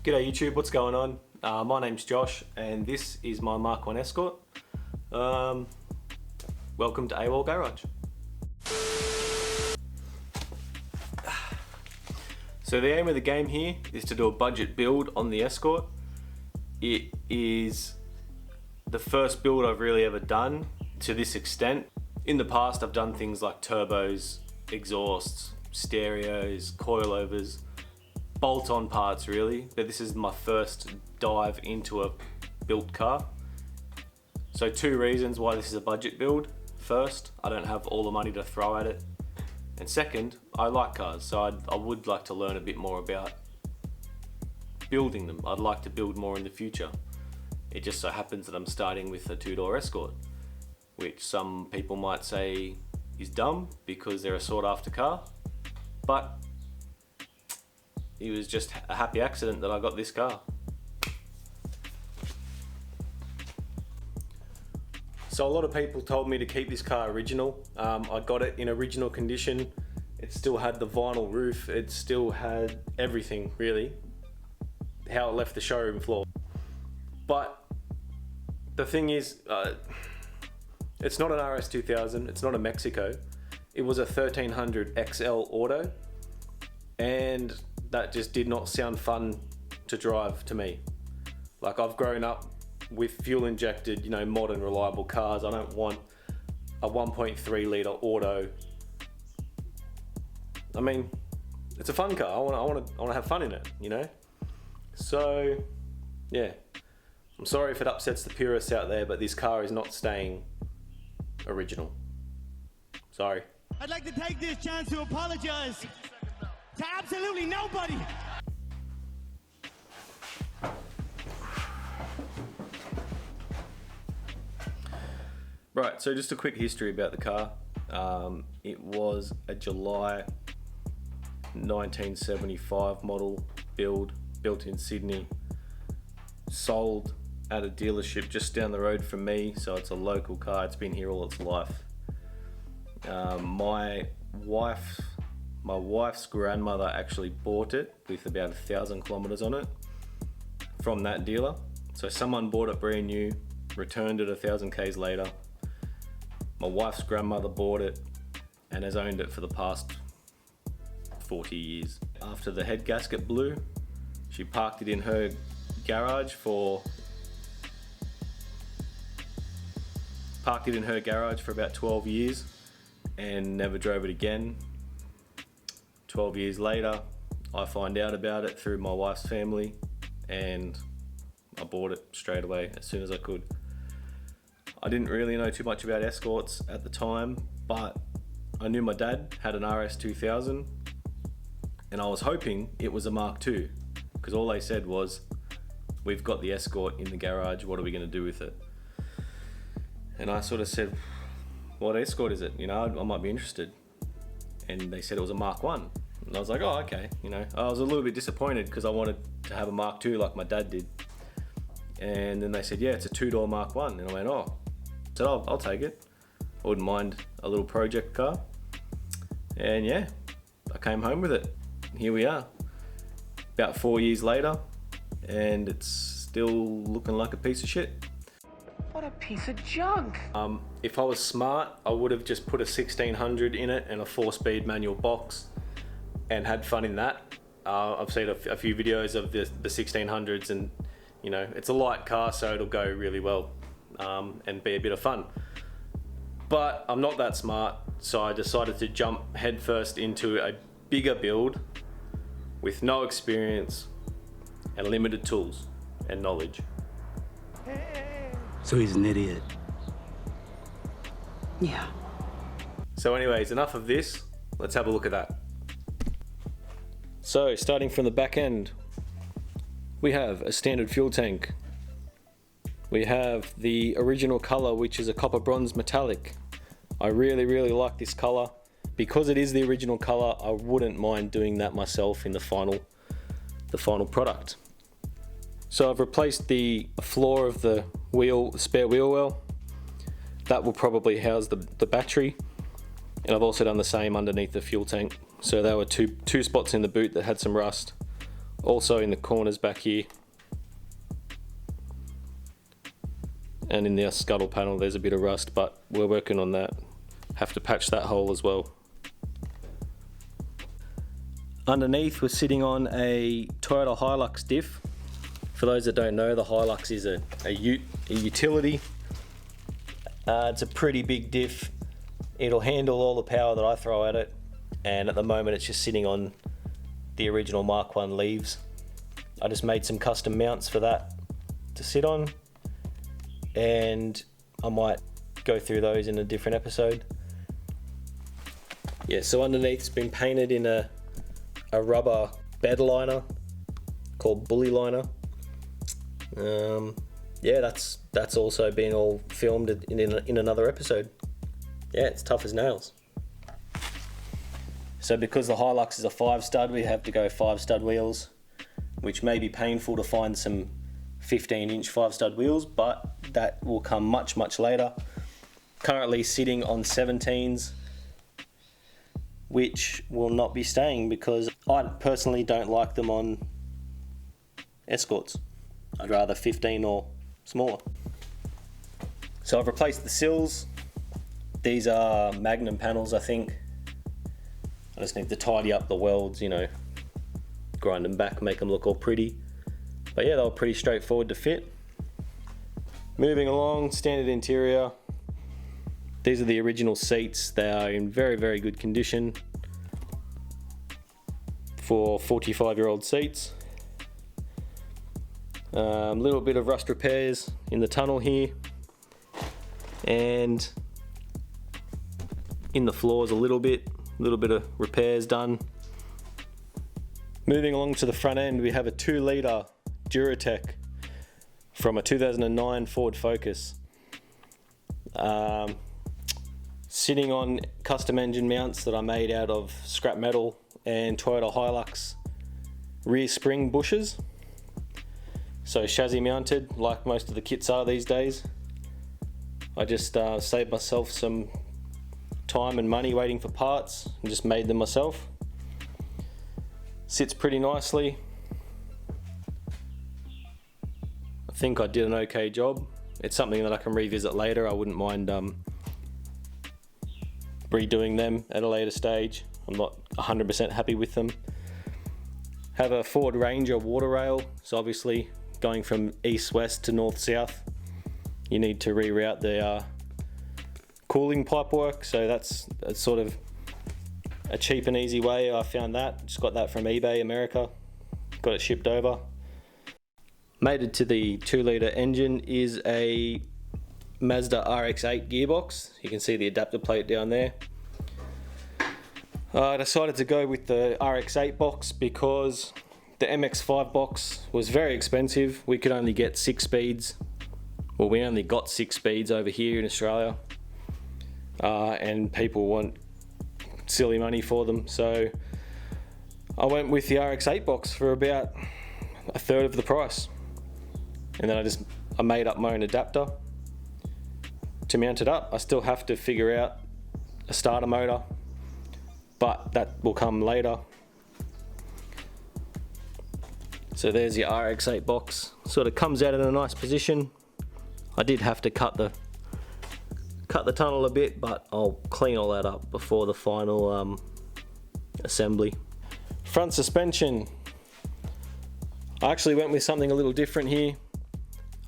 G'day YouTube, what's going on? My name's Josh and this is my Mk1 escort. Welcome to AWOL Garage. So the aim of the game here is to do a budget build on the escort. It is the first build I've really ever done to this extent. In the past I've done things like turbos, exhausts, stereos, coilovers, bolt-on parts really, but this is my first dive into a built car. So two reasons why this is a budget build. First, I don't have all the money to throw at it. And second, I like cars, so I would like to learn a bit more about building them. I'd like to build more in the future. It just so happens that I'm starting with a two-door escort, which some people might say is dumb because they're a sought after car, but it was just a happy accident that I got this car. So a lot of people told me to keep this car original. I got it in original condition. It still had the vinyl roof. It still had everything really, how it left the showroom floor. But the thing is, it's not an RS2000, it's not a Mexico. It was a 1300 XL Auto, and that just did not sound fun to drive to me. Like, I've grown up with fuel injected, you know, modern reliable cars. I don't want a 1.3 litre auto. I mean, it's a fun car. I want to have fun in it, you know. So yeah, I'm sorry if it upsets the purists out there, but this car is not staying original. Sorry. I'd like to take this chance to apologize to absolutely nobody. Right, so just a quick history about the car. It was a July 1975 model build, built in Sydney, sold at a dealership just down the road from me, so it's a local car. It's been here all its life. My wife's grandmother actually bought it with about 1,000 kilometers on it from that dealer. So someone bought it brand new, returned it 1,000 k's later. My wife's grandmother bought it and has owned it for the past 40 years. After the head gasket blew, she parked it in her garage for about 12 years and never drove it again. 12 years later, I find out about it through my wife's family, and I bought it straight away as soon as I could. I didn't really know too much about escorts at the time, but I knew my dad had an RS2000 and I was hoping it was a Mark II, because all they said was, we've got the escort in the garage, what are we going to do with it? And I sort of said, what escort is it? You know, I might be interested. And they said it was a Mk1. And I was like, oh, okay. You know, I was a little bit disappointed because I wanted to have a Mark II like my dad did. And then they said, yeah, it's a two-door Mk1. And I went, oh. I said, I'll take it. I wouldn't mind a little project car. And yeah, I came home with it. Here we are, about 4 years later, and it's still looking like a piece of shit. What a piece of junk. If I was smart, I would have just put a 1600 in it and a 4-speed manual box and had fun in that. I've seen a few videos of the 1600s, and you know, it's a light car, so it'll go really well and be a bit of fun. But I'm not that smart, so I decided to jump headfirst into a bigger build with no experience and limited tools and knowledge. So he's an idiot. Yeah. So anyways, enough of this. Let's have a look at that. So starting from the back end, we have a standard fuel tank. We have the original color, which is a copper bronze metallic. I really like this color. Because it is the original color, I wouldn't mind doing that myself in the final product. So I've replaced the floor of the spare wheel well. That will probably house the battery. And I've also done the same underneath the fuel tank. So there were two spots in the boot that had some rust. Also in the corners back here. And in the scuttle panel there's a bit of rust, but we're working on that. Have to patch that hole as well. Underneath we're sitting on a Toyota Hilux diff. For those that don't know, the Hilux is a utility. It's a pretty big diff. It'll handle all the power that I throw at it, and at the moment it's just sitting on the original Mk1 leaves. I just made some custom mounts for that to sit on, and I might go through those in a different episode. Yeah, so underneath's been painted in a rubber bed liner called Bully Liner. Yeah, that's also been all filmed in another episode. Yeah, it's tough as nails. So because the Hilux is a 5-stud, we have to go 5-stud wheels, which may be painful to find some 15-inch 5-stud wheels, but that will come much later. Currently sitting on 17s, which will not be staying because I personally don't like them on escorts. I'd rather 15 or smaller. So I've replaced the sills. These are Magnum panels, I think. I just need to tidy up the welds, you know, grind them back, make them look all pretty. But yeah, they were pretty straightforward to fit. Moving along, standard interior. These are the original seats. They are in very good condition for 45-year-old seats. Little bit of rust repairs in the tunnel here, and in the floors a little bit of repairs done. Moving along to the front end, we have a 2-litre Duratec from a 2009 Ford Focus. Sitting on custom engine mounts that I made out of scrap metal and Toyota Hilux rear spring bushes. So chassis mounted, like most of the kits are these days. I just saved myself some time and money waiting for parts and just made them myself. Sits pretty nicely. I think I did an okay job. It's something that I can revisit later. I wouldn't mind redoing them at a later stage. I'm not 100% happy with them. Have a Ford Ranger water rail, so obviously going from east-west to north-south, you need to reroute the cooling pipe work, so that's sort of a cheap and easy way. I found that, just got that from eBay America, got it shipped over. Mated to the 2-litre engine is a Mazda RX-8 gearbox. You can see the adapter plate down there. I decided to go with the RX-8 box because the MX-5 box was very expensive. We could only get 6 speeds. Well, we only got 6 speeds over here in Australia. And people want silly money for them. So I went with the RX-8 box for about a third of the price. And then I made up my own adapter to mount it up. I still have to figure out a starter motor, but that will come later. So there's the RX-8 box. Sort of comes out in a nice position. I did have to cut the tunnel a bit, but I'll clean all that up before the final assembly. Front suspension. I actually went with something a little different here.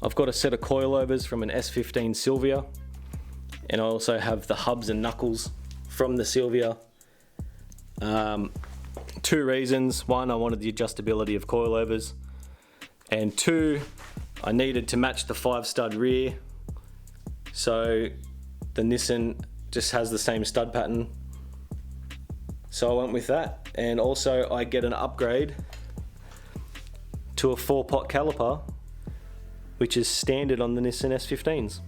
I've got a set of coilovers from an S15 Silvia, and I also have the hubs and knuckles from the Silvia. 2 reasons. 1, I wanted the adjustability of coilovers, and 2, I needed to match the 5-stud rear, so the Nissan just has the same stud pattern, so I went with that. And also I get an upgrade to a 4-pot caliper, which is standard on the Nissan S15s.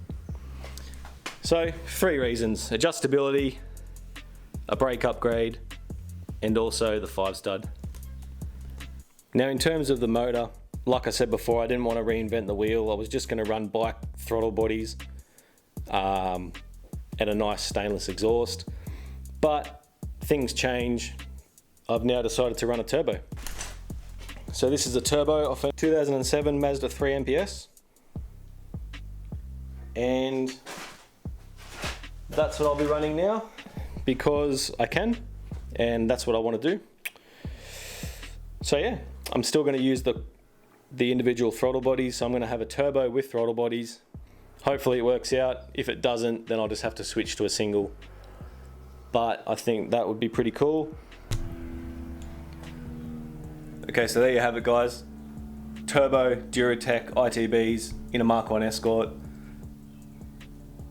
So 3 reasons: adjustability, a brake upgrade, and also the 5-stud. Now in terms of the motor, like I said before, I didn't want to reinvent the wheel. I was just going to run bike throttle bodies and a nice stainless exhaust. But things change. I've now decided to run a turbo. So this is a turbo off a 2007 Mazda 3 MPS. And that's what I'll be running now because I can, and that's what I want to do. So yeah, I'm still going to use the individual throttle bodies. So I'm going to have a turbo with throttle bodies. Hopefully it works out. If it doesn't, then I'll just have to switch to a single. But I think that would be pretty cool. Okay, so there you have it, guys. Turbo Duratec ITBs in a Mk1 Escort.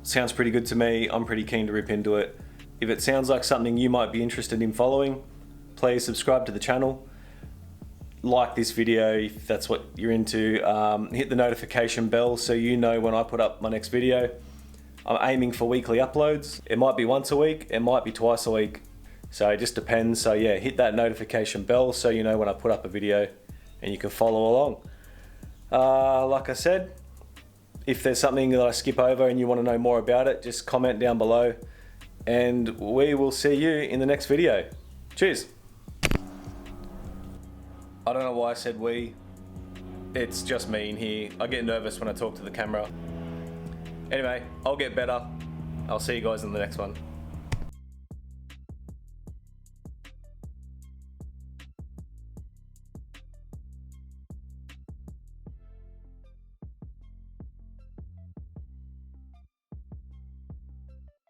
Sounds pretty good to me. I'm pretty keen to rip into it. If it sounds like something you might be interested in following, please subscribe to the channel. Like this video if that's what you're into. Hit the notification bell so you know when I put up my next video. I'm aiming for weekly uploads. It might be once a week, it might be twice a week. So it just depends. So yeah, hit that notification bell so you know when I put up a video and you can follow along. Like I said, if there's something that I skip over and you want to know more about it, just comment down below and we will see you in the next video. Cheers. I don't know why I said we. It's just me in here. I get nervous when I talk to the camera. Anyway, I'll get better. I'll see you guys in the next one.